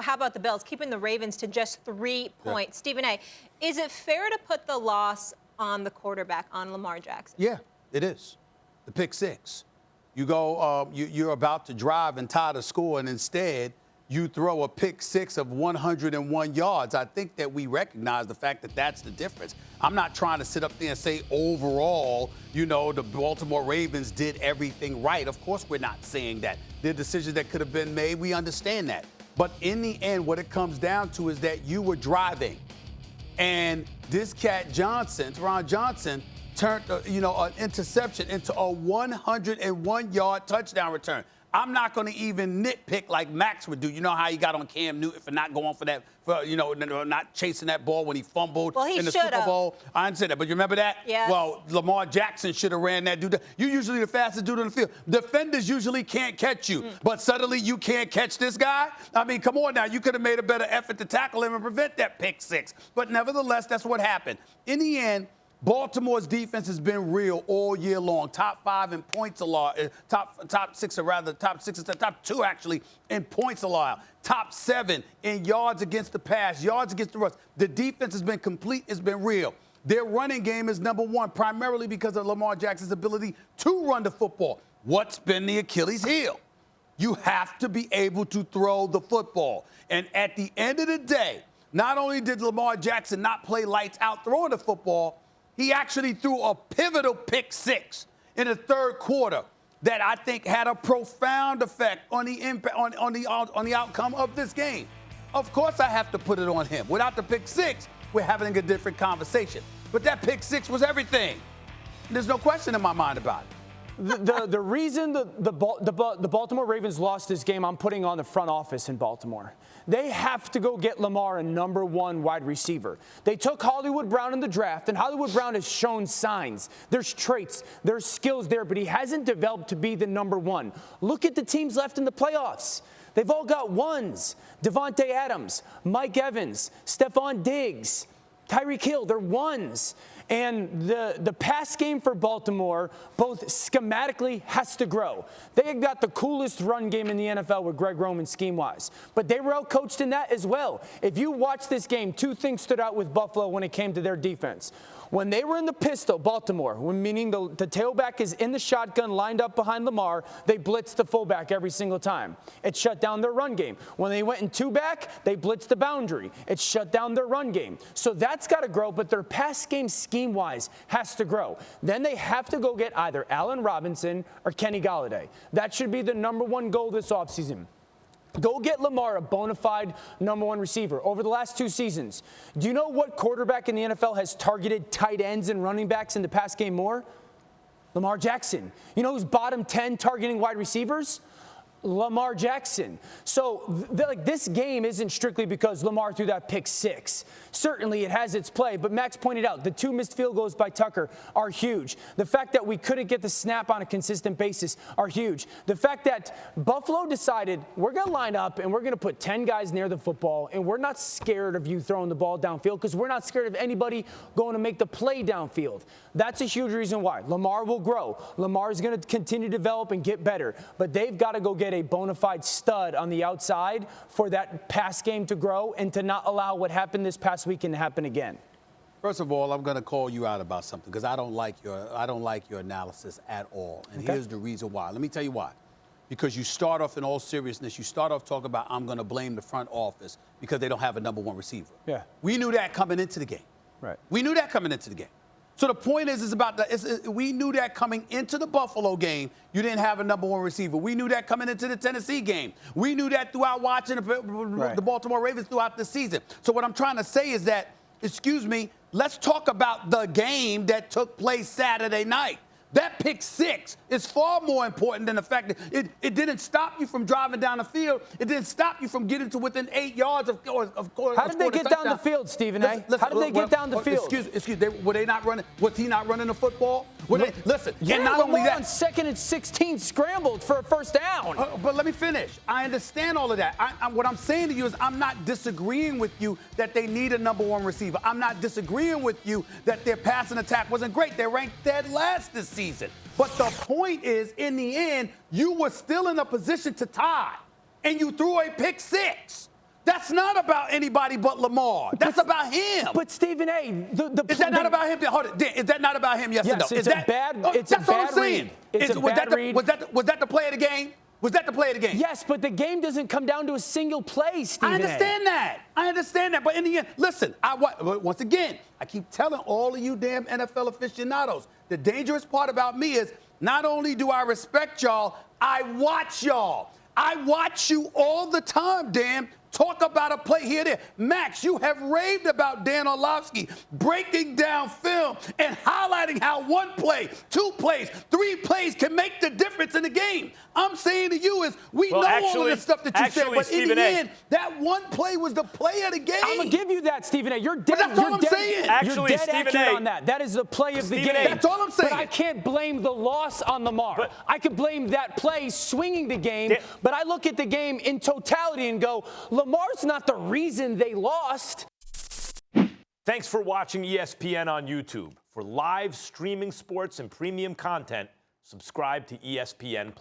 how about the Bills keeping the Ravens to just 3 points? Stephen A., is it fair to put the loss on the quarterback, on Lamar Jackson? Yeah, it is. The pick six. You go, you're about to drive and tie the score, and instead you throw a pick six of 101 yards. I think that we recognize the fact that that's the difference. I'm not trying to sit up there and say overall, the Baltimore Ravens did everything right. Of course, we're not saying that. There are decisions that could have been made. We understand that. But in the end, what it comes down to is that you were driving. And this cat Ron Johnson, turned an interception into a 101-yard touchdown return. I'm not going to even nitpick like Max would do. You know how he got on Cam Newton for not going for that, not chasing that ball when he fumbled in the Super Bowl. I didn't say that, but you remember that? Yes. Well, Lamar Jackson should have ran that dude. You're usually the fastest dude on the field. Defenders usually can't catch you, but suddenly you can't catch this guy? I mean, come on now. You could have made a better effort to tackle him and prevent that pick six. But nevertheless, that's what happened. In the end, Baltimore's defense has been real all year long. Top 5 in points allowed. Top 6, or rather, top 6 is the top 2 actually in points allowed. Top 7 in yards against the pass, yards against the rush. The defense has been complete. It's been real. Their running game is number 1, primarily because of Lamar Jackson's ability to run the football. What's been the Achilles heel? You have to be able to throw the football. And at the end of the day, not only did Lamar Jackson not play lights out throwing the football, he actually threw a pivotal pick six in the third quarter that I think had a profound effect on the impact, on the outcome of this game. Of course, I have to put it on him. Without the pick six, we're having a different conversation. But that pick six was everything. There's no question in my mind about it. The reason the Baltimore Ravens lost this game, I'm putting on the front office in Baltimore. They have to go get Lamar a number 1 wide receiver. They took Hollywood Brown in the draft, and Hollywood Brown has shown signs. There's traits, there's skills there, but he hasn't developed to be the number 1. Look at the teams left in the playoffs. They've all got ones. Devontae Adams, Mike Evans, Stephon Diggs, Tyreek Hill, they're ones. And the pass game for Baltimore, both schematically, has to grow. They got the coolest run game in the NFL with Greg Roman scheme-wise. But they were outcoached in that as well. If you watch this game, 2 things stood out with Buffalo when it came to their defense. When they were in the pistol, Baltimore, meaning the tailback is in the shotgun lined up behind Lamar, they blitzed the fullback every single time. It shut down their run game. When they went in 2-back, they blitzed the boundary. It shut down their run game. So that's got to grow, but their pass game scheme-wise has to grow. Then they have to go get either Allen Robinson or Kenny Golladay. That should be the number 1 goal this offseason. Go get Lamar a bona fide number 1 receiver. Over the last 2 seasons, do you know what quarterback in the NFL has targeted tight ends and running backs in the pass game more? Lamar Jackson. You know who's bottom 10 targeting wide receivers? Lamar Jackson. So this game isn't strictly because Lamar threw that pick six. Certainly it has its play, but Max pointed out the 2 missed field goals by Tucker are huge. The fact that we couldn't get the snap on a consistent basis are huge. The fact that Buffalo decided we're going to line up and we're going to put 10 guys near the football and we're not scared of you throwing the ball downfield because we're not scared of anybody going to make the play downfield. That's a huge reason why. Lamar will grow. Lamar is going to continue to develop and get better, but they've got to go get a bona fide stud on the outside for that pass game to grow and to not allow what happened this past weekend to happen again. First of all, I'm going to call you out about something because I don't like your analysis at all. And here's the reason why. Let me tell you why. Because you start off in all seriousness, you start off talking about I'm going to blame the front office because they don't have a number 1 receiver. Yeah. We knew that coming into the game. Right. We knew that coming into the game. So the point is about we knew that coming into the Buffalo game, you didn't have a number 1 receiver. We knew that coming into the Tennessee game. We knew that throughout watching the Baltimore Ravens throughout the season. So what I'm trying to say is that, let's talk about the game that took place Saturday night. That pick six is far more important than the fact that it didn't stop you from driving down the field. It didn't stop you from getting to within 8 yards of course. How did they get down the field, Stephen A? How did they get down the field? Excuse me. Were they not running? Was he not running the football? Listen. Yeah, and not only that, on 2nd and 16 scrambled for a first down. But let me finish. I understand all of that. What I'm saying to you is I'm not disagreeing with you that they need a number 1 receiver. I'm not disagreeing with you that their passing attack wasn't great. They're ranked dead last this season. But the point is, in the end, you were still in a position to tie, and you threw a pick six. That's not about anybody but Lamar. That's about him. But Stephen A., is that not about him? Hold it. Dan, is that not about him? Yes, or no? It's a bad. It's that's a what I'm bad saying. read. It's a was bad read. Was that the play of the game? Was that the play of the game? Yes, but the game doesn't come down to a single play, Stephen I understand that. I understand that. But in the end, listen, once again, I keep telling all of you damn NFL aficionados, the dangerous part about me is not only do I respect y'all, I watch y'all. I watch you all the time, Dan. Talk about a play here, there. Max, you have raved about Dan Orlovsky breaking down film and highlighting how one play, 2 plays, 3 plays can make the difference in the game. I'm saying to you is we know all of the stuff that you said, but in the end, that one play was the play of the game. I'm going to give you that, Stephen A. You're dead. But that's all I'm saying. You're dead accurate on that. That is the play of the game. That's all I'm saying. But I can't blame the loss on Lamar. I could blame that play swinging the game, but I look at the game in totality and go, Lamar's not the reason they lost. Thanks for watching ESPN on YouTube. For live streaming sports and premium content, subscribe to ESPN+.